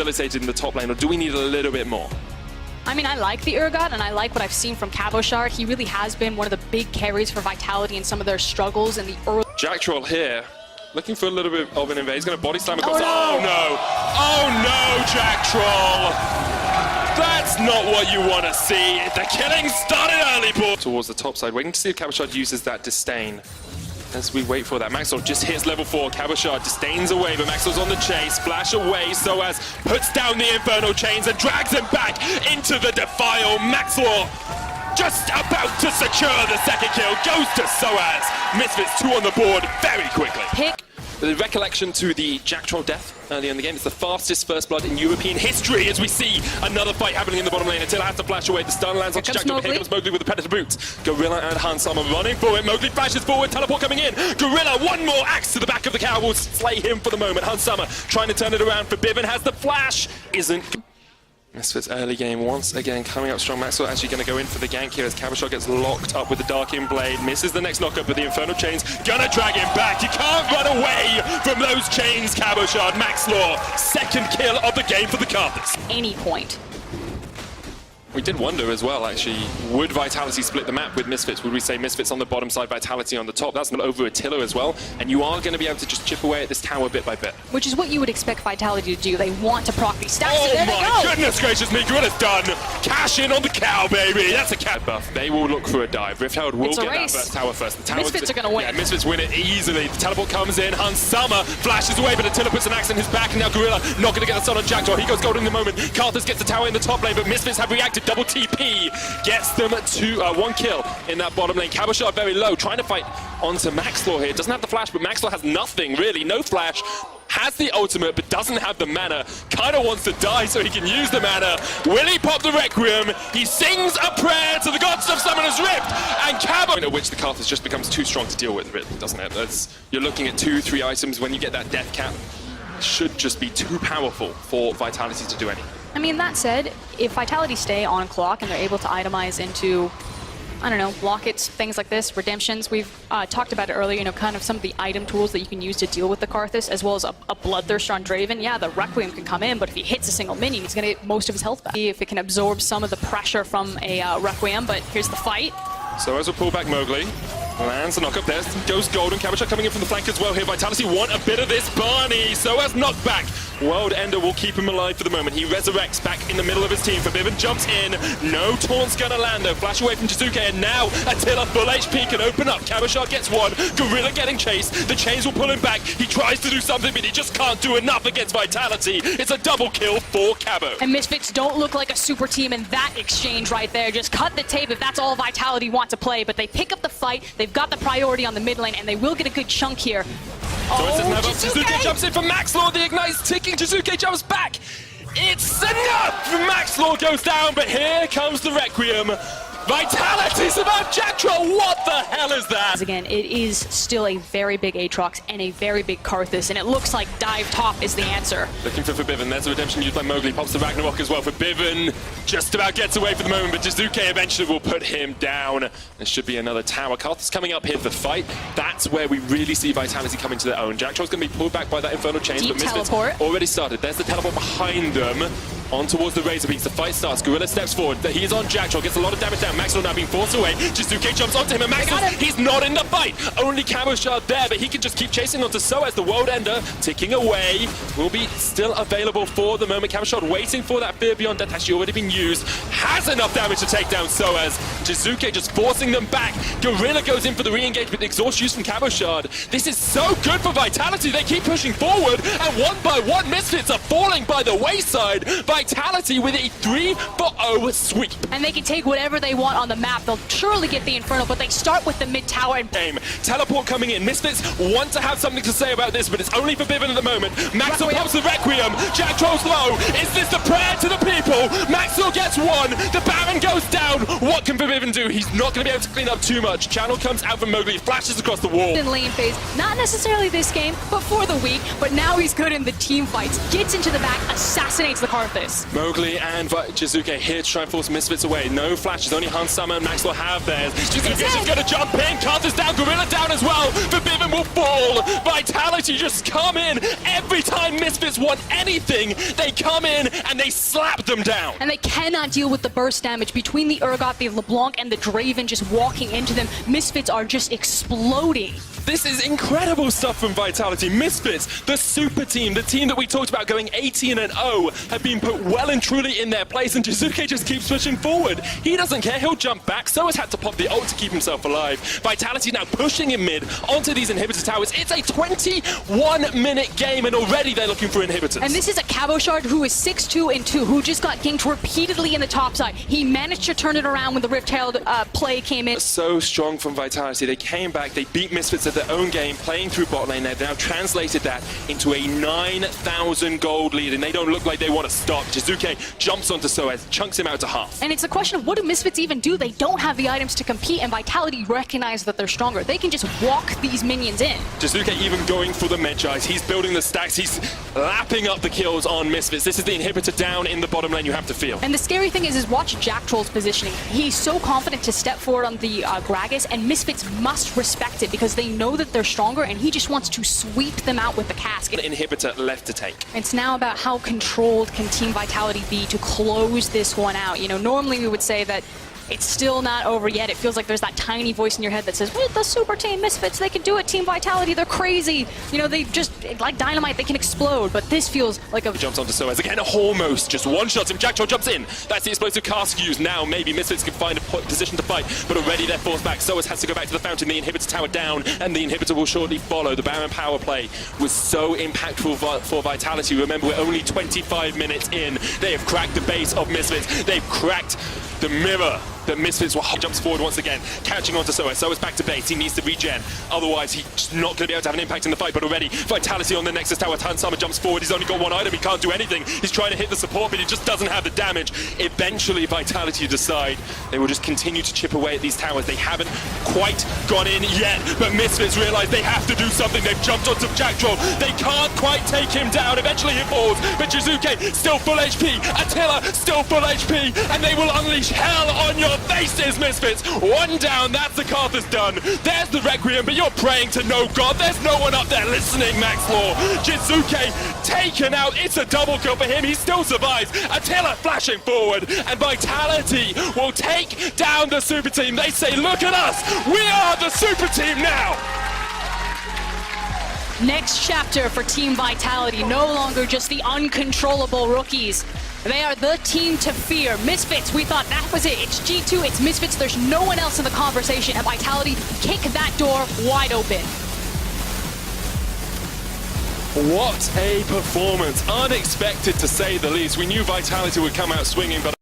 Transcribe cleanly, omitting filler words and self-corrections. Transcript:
facilitated in the top lane, or do we need a little bit more? I mean, I like the Urgot, and I like what I've seen from Cabochard. He really has been one of the big carries for Vitality in some of their struggles in the early... Jack Troll here, looking for a little bit of an invade. He's going to body slam across. Oh, no! Oh, no! Oh, no, Jack Troll! That's not what you want to see. The killing started early, ball towards the top side, waiting to see if Cabochard uses that disdain. As we wait for that, Maxwell just hits level 4. Cabochard disdains away, but Maxwell's on the chase. Flash away, Soaz puts down the Infernal Chains and drags him back into the Defile. Maxwell just about to secure the second kill. Goes to Soaz. Misfits 2 on the board very quickly. The recollection to the Jack Troll death early in the game. It's the fastest first blood in European history as we see another fight happening in the bottom lane. Attila has to flash away. The stun lands on Jack Troll. Here comes Mowgli with the Predator boots. Gorilla and Hansama running for it. Mowgli flashes forward. Teleport coming in. Gorilla, one more axe to the back of the cow. Will slay him for the moment. Hansama trying to turn it around for Bivin. Has the flash. Isn't... Misfits early game once again coming up strong. Maxwell actually going to go in for the gank here as Cabochard gets locked up with the Darkin Blade. Misses the next knockup, but the Infernal Chains gonna drag him back. You can't run away from those chains, Cabochard. Max Law, second kill of the game for the Carthus. Any point. We did wonder as well, actually, would Vitality split the map with Misfits? Would we say Misfits on the bottom side, Vitality on the top? That's not over Attila as well, and you are going to be able to just chip away at this tower bit by bit. Which is what you would expect Vitality to do. They want to proc these stacks, oh and there they go! Goodness gracious me, Gorilla's done! Cash in on the cow, baby! That's a cat buff. They will look for a dive. Rifthold will get that first tower first. The Misfits are going to win. Yeah, Misfits win it easily. The teleport comes in, Hansama flashes away, but Attila puts an axe in his back, and now Gorilla not going to get the stun on Jackdaw. He goes gold in the moment. Carthus gets the tower in the top lane, but Misfits have reacted. Double TP gets them to one kill in that bottom lane. Cabochard very low, trying to fight onto Maxlaw here. Doesn't have the flash, but Maxlaw has nothing, really. No flash. Has the ultimate, but doesn't have the mana. Kind of wants to die so he can use the mana. Will he pop the Requiem? He sings a prayer to the gods of Summoner's Rift, and Cabo... At which the Carthus just becomes too strong to deal with, really, doesn't it? You're looking at 2-3 items when you get that death cap. Should just be too powerful for Vitality to do anything. I mean, that said, if Vitality stay on clock and they're able to itemize into, I don't know, lockets, things like this, redemptions, we've talked about it earlier, you know, kind of some of the item tools that you can use to deal with the Carthus, as well as a Bloodthirster on Draven. Yeah, the Requiem can come in, but if he hits a single minion, he's going to get most of his health back. See if it can absorb some of the pressure from a Requiem, but here's the fight. So as we pull back Mowgli, lands a knockup there, goes Golden. Cabochard coming in from the flank as well here. Vitality want a bit of this Barney, so as knockback. World Ender will keep him alive for the moment. He resurrects back in the middle of his team. Forbidden jumps in. No taunt's gonna land though. Flash away from Jizuke, and now Attila full HP can open up. Cabochard gets one. Gorilla getting chased. The chains will pull him back. He tries to do something, but he just can't do enough against Vitality. It's a double kill for Cabo. And Misfits don't look like a super team in that exchange right there. Just cut the tape if that's all Vitality want to play, but they pick up the fight. They've got the priority on the mid lane, and they will get a good chunk here. Jizuke jumps in for Maxlaw, the Ignite's ticking, Jizuke jumps back! It's enough! Maxlaw goes down, but here comes the Requiem. Vitality's about Jack Troll, what the hell is that? Again, it is still a very big Aatrox and a very big Carthus, and it looks like dive top is the answer. Looking for Forbidden, there's a redemption used by Mowgli, pops the Ragnarok as well. Forbidden just about gets away for the moment, but Jizuke eventually will put him down. There should be another tower. Carthus coming up here for the fight. That's where we really see Vitality coming to their own. Jack Troll's going to be pulled back by that Infernal Chains, but Misfits already started. There's the teleport behind them. On towards the Razor Beaks, the fight starts. Gorilla steps forward. He is on Jack Troll, gets a lot of damage down. Maxwell now being forced away. Jizuke jumps onto him, and Maxwell, he's not in the fight. Only Cabochard there, but he can just keep chasing onto Soaz. The World Ender ticking away. Will be still available for the moment. Cabochard waiting for that Fear Beyond Death, actually already been used. Has enough damage to take down Soaz. Jizuke just forcing them back. Gorilla goes in for the re-engagement. Exhaust use from Cabochard. This is so good for Vitality. They keep pushing forward, and one by one, Misfits are falling by the wayside. Vitality with a 3-for-0 sweep. And they can take whatever they want on the map. They'll surely get the Infernal, but they start with the mid tower. And teleport coming in. Misfits want to have something to say about this, but it's only for Bivin at the moment. Maxwell pops the Requiem. Jack Troll's low. Is this the prayer to the people? Maxwell gets one. The Baron goes down. What can Bivin do? He's not going to be able to clean up too much. Channel comes out from Mowgli, flashes across the wall. In lane phase, not necessarily this game, but for the week. But now he's good in the team fights. Gets into the back, assassinates the Carthus. this. Mowgli and Jizuke here to try and force Misfits away. No flashes, only Hansama and Maxwell have theirs. Jizuke's just gonna jump in, Carter's down, Gorilla down as well. Forbidden will fall. Vitality just come in. Every time Misfits want anything, they come in and they slap them down. And they cannot deal with the burst damage between the Urgot, the LeBlanc, and the Draven just walking into them. Misfits are just exploding. This is incredible stuff from Vitality. Misfits, the super team, the team that we talked about going 18-0, have been put well and truly in their place, and Jizuke just keeps pushing forward. He doesn't care, he'll jump back. So has had to pop the ult to keep himself alive. Vitality now pushing in mid onto these inhibitor towers. It's a 21-minute game, and already they're looking for inhibitors. And this is a Cabochard who is 6-2-2, who just got ganked repeatedly in the top side. He managed to turn it around when the Rift-Herald play came in. So strong from Vitality. They came back, they beat Misfits at their own game, playing through bot lane. They've now translated that into a 9,000 gold lead, and they don't look like they want to stop. Jizuke jumps onto Soaz, chunks him out to half. And it's a question of what do Misfits even do? They don't have the items to compete, and Vitality recognize that they're stronger. They can just walk these minions in. Jizuke even going for the Medjais. He's building the stacks. He's lapping up the kills on Misfits. This is the inhibitor down in the bottom lane you have to feel. And the scary thing is watch Jack Troll's positioning. He's so confident to step forward on the Gragas, and Misfits must respect it because they know that they're stronger, and he just wants to sweep them out with the cask. Inhibitor left to take. It's now about how controlled can Team Vitality be to close this one out. You know, normally we would say that it's still not over yet. It feels like there's that tiny voice in your head that says, with the super team Misfits, they can do it. Team Vitality, they're crazy. You know, they just, like dynamite, they can explode. But this feels like a... Jumps onto Soaz again, almost just one-shots him. Jack Troll jumps in. That's the explosive cask used. Now maybe Misfits can find a position to fight, but already they're forced back. Soaz has to go back to the fountain. The inhibitor tower down, and the inhibitor will shortly follow. The Baron power play was so impactful for Vitality. Remember, we're only 25 minutes in. They have cracked the base of Misfits. They've cracked the mirror that Misfits jumps forward once again, catching onto Soaz. Soaz back to base. He needs to regen. Otherwise, he's not going to be able to have an impact in the fight. But already, Vitality on the Nexus tower. Hansama jumps forward. He's only got one item. He can't do anything. He's trying to hit the support, but he just doesn't have the damage. Eventually, Vitality decide they will just continue to chip away at these towers. They haven't quite gone in yet, but Misfits realize they have to do something. They've jumped onto Jack Troll. They can't quite take him down. Eventually, he falls, but Jizuke still full HP. Attila still full HP, and they will unleash hell on your faces, Misfits. One down, that's the Carthus done. There's the Requiem, but you're praying to no god. There's no one up there listening, Max Law. Jizuke taken out. It's a double kill for him. He still survives. Attila flashing forward, and Vitality will take down the super team. They say, look at us. We are the super team now. Next chapter for Team Vitality, no longer just the uncontrollable rookies. They are the team to fear. Misfits, we thought that was it. It's G2, it's Misfits. There's no one else in the conversation. And Vitality kick that door wide open. What a performance. Unexpected to say the least. We knew Vitality would come out swinging, but